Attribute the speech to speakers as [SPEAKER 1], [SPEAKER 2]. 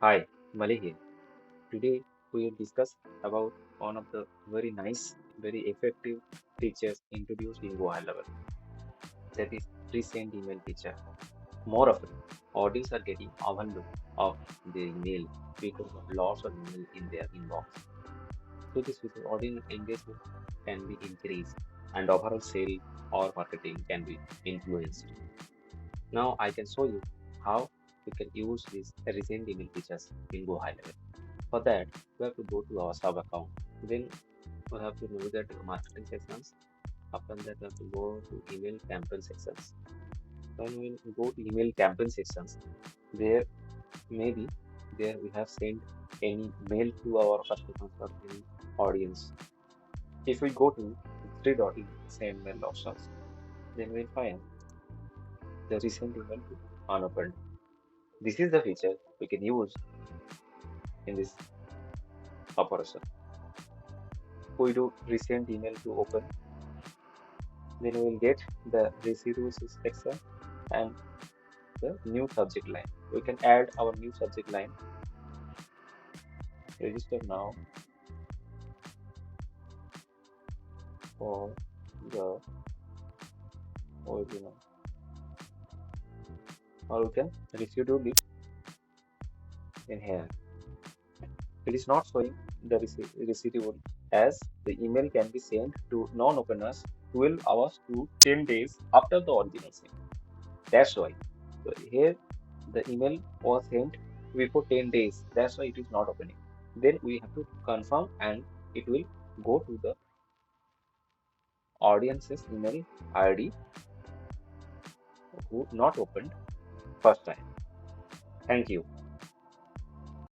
[SPEAKER 1] Hi, Mali here. Today we will discuss about one of the very nice, very effective features introduced in GoHighlevel. That is resend email feature. More often, audience are getting overlooked of their email because of lots of email in their inbox. So this feature audience engagement can be increased and overall sale or marketing can be influenced. Now I can show you how we can use these resend email features in GoHighlevel. For that, we have to go to our sub account. Then we have to navigate to marketing sections. After that, we have to go to email campaign sections. When we go to email campaign sections, there maybe there we have sent any mail to our customers or any audience. If we go to three dot in send mail options, then we'll find the recent email to unopened. This is the feature we can use in this operation. We do recent email to open, then we will get the residues section and the new subject line. We can add our new subject line. Register now for the original. Or we can reschedule it in here. It is not showing the residual as the email can be sent to non-openers 12 hours to 10 days after the original send. That's why. So here the email was sent before 10 days. That's why it is not opening. Then we have to confirm and it will go to the audience's email ID who not opened first time. Thank you.